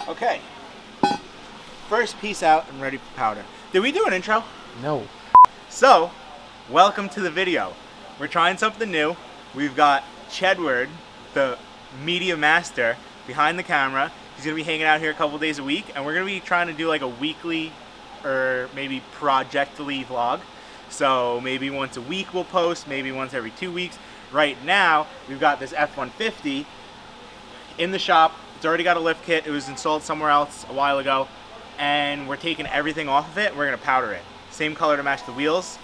Okay. First piece out and ready for powder. Did we do an intro? No. So, welcome to the video. We're trying something new. We've got Chedward, the media master, behind the camera. He's gonna be hanging out here a couple days a week, and we're gonna be trying to do like a weekly or maybe projectly vlog. So maybe once a week we'll post, maybe once every 2 weeks. Right now, we've got this F150 in the shop. It's already got a lift kit. It was installed somewhere else a while ago, and we're taking everything off of it. We're gonna powder it. Same color to match the wheels.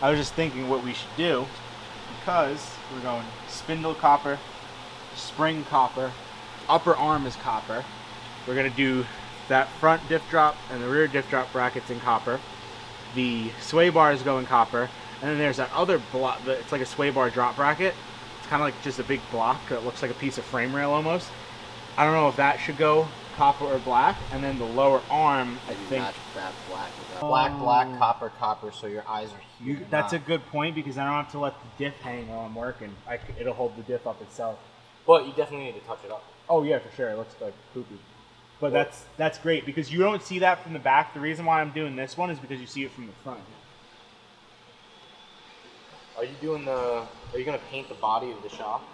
I was just thinking what we should do, because we're going spindle copper, spring copper, upper arm is copper. We're gonna do that front diff drop and the rear diff drop brackets in copper. The sway bars go in copper, and then there's that other block. It's like a sway bar drop bracket. It's kind of like just a big block that looks like a piece of frame rail almost. I don't know if that should go copper or black, and then the lower arm, I think. Match that black with that. Black, black, copper, copper, so your eyes are huge. That's a good point, because I don't have to let the diff hang while I'm working. It'll hold the diff up itself. But you definitely need to touch it up. Oh yeah, for sure. It looks like poopy. But that's great, because you don't see that from the back. The reason why I'm doing this one is because you see it from the front. Are you gonna paint the body of the shop?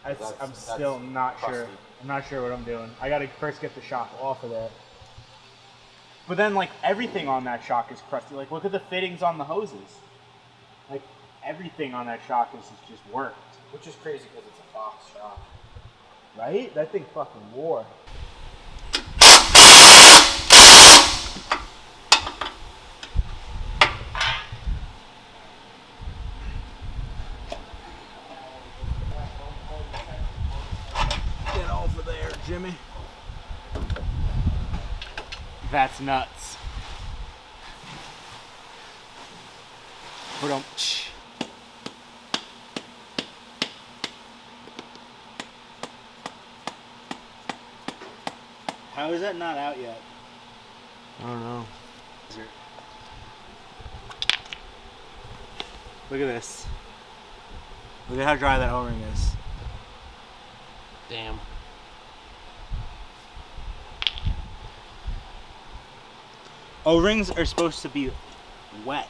I'm still not sure. I'm not sure what I'm doing. I gotta first get the shock off of there. But then, like, everything on that shock is crusty. Like, look at the fittings on the hoses. Like, everything on that shock is just worked. Which is crazy because it's a Fox shock. Right? That thing fucking wore. Get over there, Jimmy. That's nuts. How is that not out yet? I don't know. Look at this. Look at how dry that O-ring is. Damn. O-rings are supposed to be wet,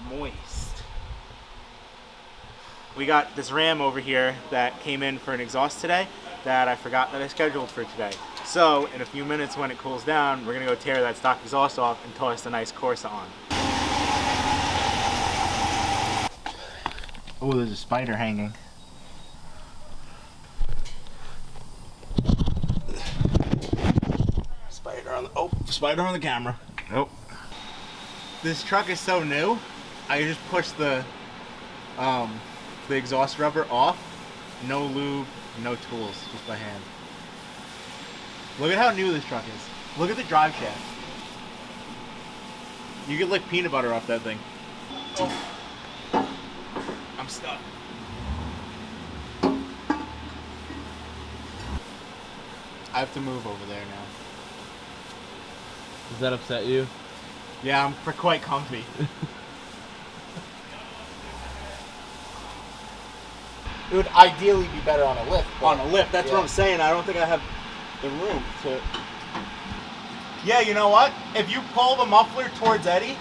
moist. We got this Ram over here that came in for an exhaust today that I forgot that I scheduled for today. So in a few minutes when it cools down, we're gonna go tear that stock exhaust off and toss the nice Corsa on. Oh, there's a spider hanging. Spider on the camera. Nope. This truck is so new. I just pushed the exhaust rubber off. No lube, no tools, just by hand. Look at how new this truck is. Look at the drive shaft. You could lick peanut butter off that thing. Oh. I'm stuck. I have to move over there now. Does that upset you? Yeah, I'm quite comfy. It would ideally be better on a lift. On a lift, that's what I'm saying. I don't think I have the room to... Yeah, you know what? If you pull the muffler towards Eddie,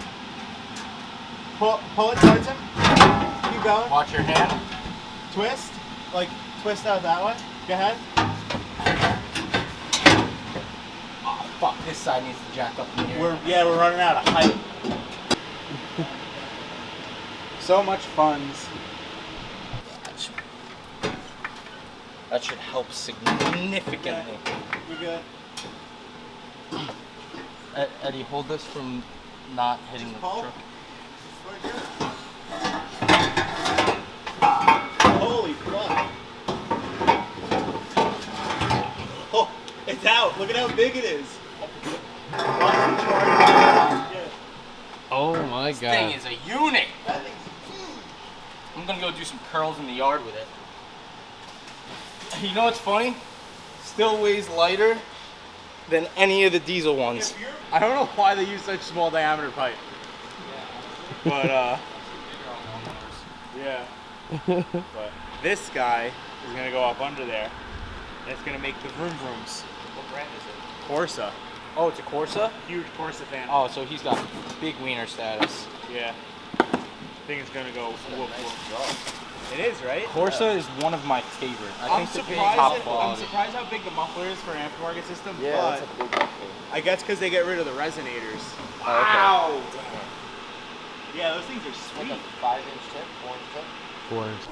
pull it towards him, keep going. Watch your hand. Twist, like twist out that way. Go ahead. Fuck, this side needs to jack up in here. We're running out of height. So much funds. That should help significantly. We're good. Eddie, hold this from not hitting the truck. Holy fuck. Oh, it's out. Look at how big it is. Oh my This thing is a unit. That thing's huge. I'm gonna go do some curls in the yard with it. You know what's funny? Still weighs lighter than any of the diesel ones. I don't know why they use such small diameter pipe. But yeah. But this guy is gonna go up under there. And it's gonna make the vroom vrooms. What brand is it? Corsa. Oh, it's a Corsa? Huge Corsa fan. Oh, so he's got big wiener status. Yeah. I think it's gonna go whoop whoop. It is, right? Corsa is one of my favorite. I'm top surprised quality. how big the muffler is for an aftermarket system. Yeah, but that's a big muffler. I guess because they get rid of the resonators. Wow. Damn. Yeah, those things are sweet. Like a 5-inch tip, 4-inch tip. 4-inch.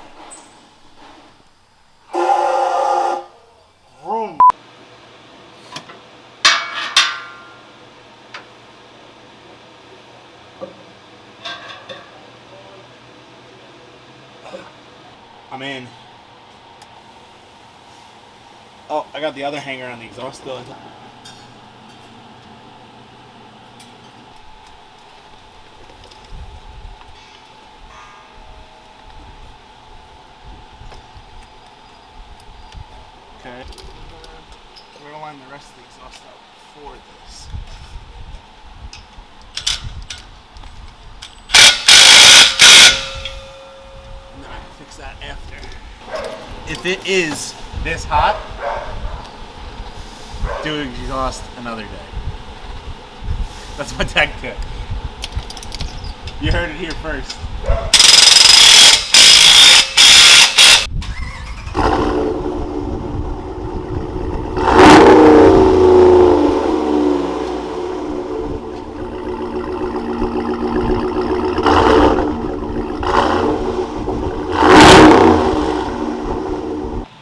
Vroom. I'm in. Oh, I got the other hanger on the exhaust still. Okay. We're gonna line the rest of the exhaust out for this. And then I can fix that after. If it is this hot, do exhaust another day. That's my tech tip. You heard it here first.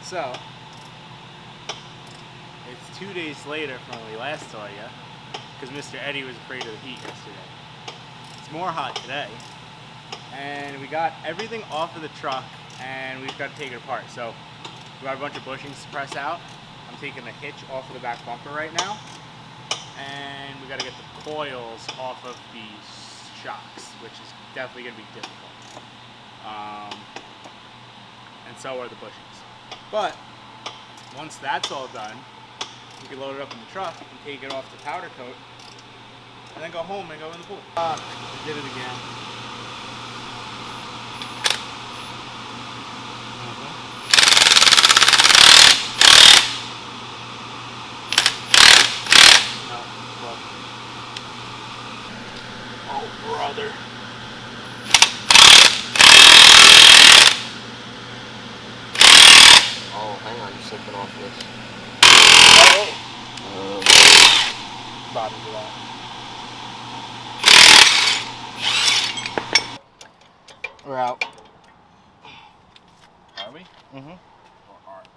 So, it's 2 days later from when we last saw you, because Mr. Eddie was afraid of the heat yesterday. It's more hot today, and we got everything off of the truck, and we've got to take it apart. So, we got a bunch of bushings to press out. I'm taking the hitch off of the back bumper right now, and we got to get the coils off of the shocks, which is definitely going to be difficult. And so are the bushings. But once that's all done, we can load it up in the truck and take it off the powder coat, and then go home and go in the pool. We did it again. No, look. Oh, brother. Oh, hang on, you're slipping off this. Bobby, do that. We're out. Are we? Mm-hmm. Or are we?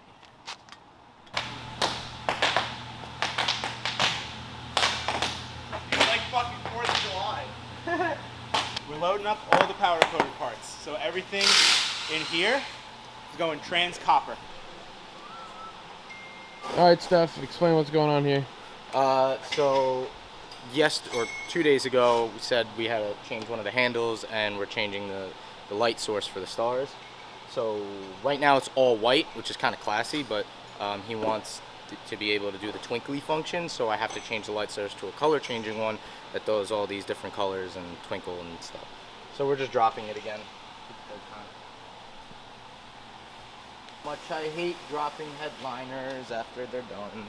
It's like fucking 4th of July. We're loading up all the powder coated parts. So everything in here is going trans copper. All right, Steph, explain what's going on here. So 2 days ago, we said we had to change one of the handles, and we're changing the light source for the stars. So right now it's all white, which is kind of classy, but he wants to be able to do the twinkly function, so I have to change the light source to a color changing one that does all these different colors and twinkle and stuff. So we're just dropping it again. Much I hate dropping headliners after they're done.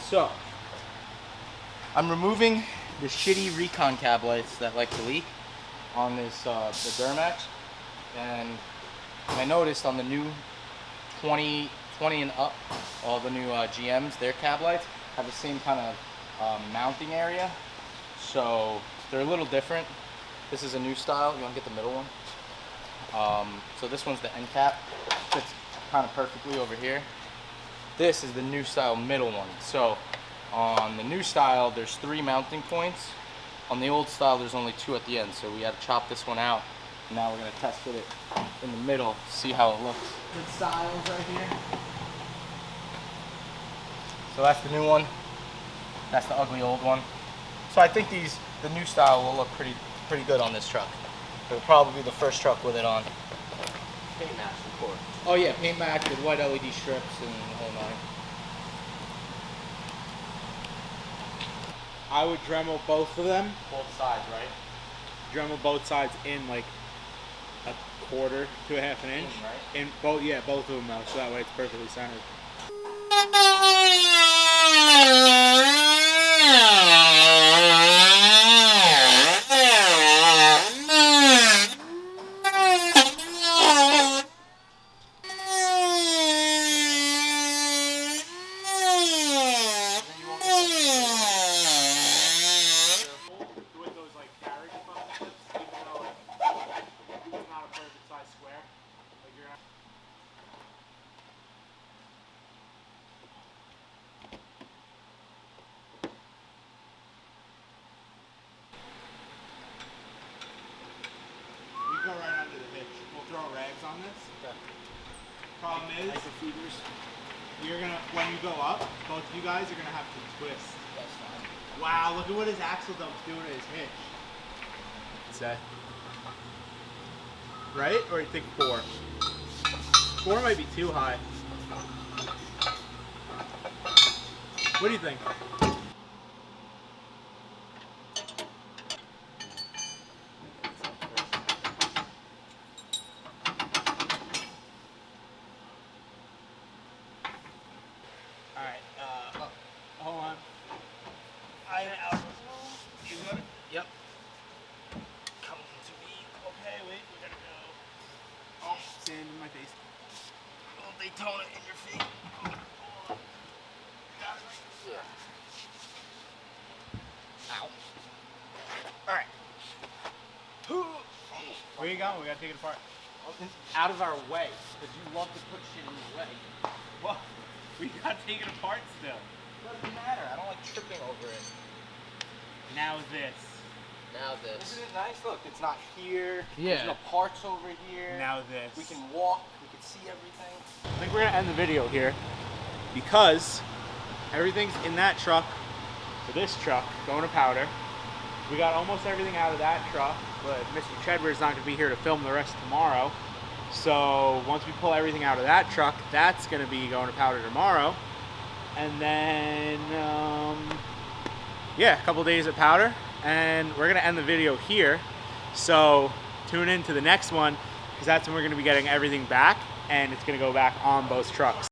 So, I'm removing the shitty recon cab lights that like to leak on this the Duramax, and I noticed on the new 20 and up, all the new GMs, their cab lights have the same kind of mounting area, so they're a little different. This is a new style. You want to get the middle one? So this one's the end cap, fits kind of perfectly over here. This is the new style middle one. So on the new style, there's 3 mounting points On the old style, there's only 2 at the end, so we had to chop this one out. And now we're gonna test with it in the middle, see how it looks. Good styles right here. So that's the new one. That's the ugly old one. So I think the new style will look pretty good on this truck. It'll probably be the first truck with it on. Paint match, of course. Oh yeah, paint match with white LED strips and the whole nine. I would Dremel both of them. Both sides, right? Dremel both sides in like a quarter to a half an inch. Right? In both, yeah, both of them though, so that way it's perfectly centered. With those like carriage fucking clips, even though it's not a perfect size square, like you're not. We go right under the hitch. We'll throw rags on this. Okay. Problem is, Microfibers. you're gonna, when you go up, both of you guys are gonna have to twist. That's fine. Wow, look at what his axle dump's doing to his hitch. Say. Right? Or you think 4? 4 might be too high. What do you think? Alright, hold on. You got it? Yep. Coming to me. Okay, wait, we gotta go. Oh, sand in my face. Little Daytona in your feet. Oh. You got it right? Yeah. Ow. Alright. Where you going? We gotta take it apart. Out of our way, because you love to put shit in your way. Well, we gotta take it apart still. Doesn't matter. I don't like tripping over it. Now this. Now this. Isn't it nice? Look, it's not here. Yeah. There's no parts over here. Now this. We can walk. We can see everything. I think we're gonna end the video here because everything's in that truck for this truck going to powder. We got almost everything out of that truck, but Mr. Chedward's not gonna be here to film the rest tomorrow. So once we pull everything out of that truck, that's gonna be going to powder tomorrow. And then, yeah, a couple days at powder. And we're gonna end the video here. So tune in to the next one because that's when we're gonna be getting everything back and it's gonna go back on both trucks.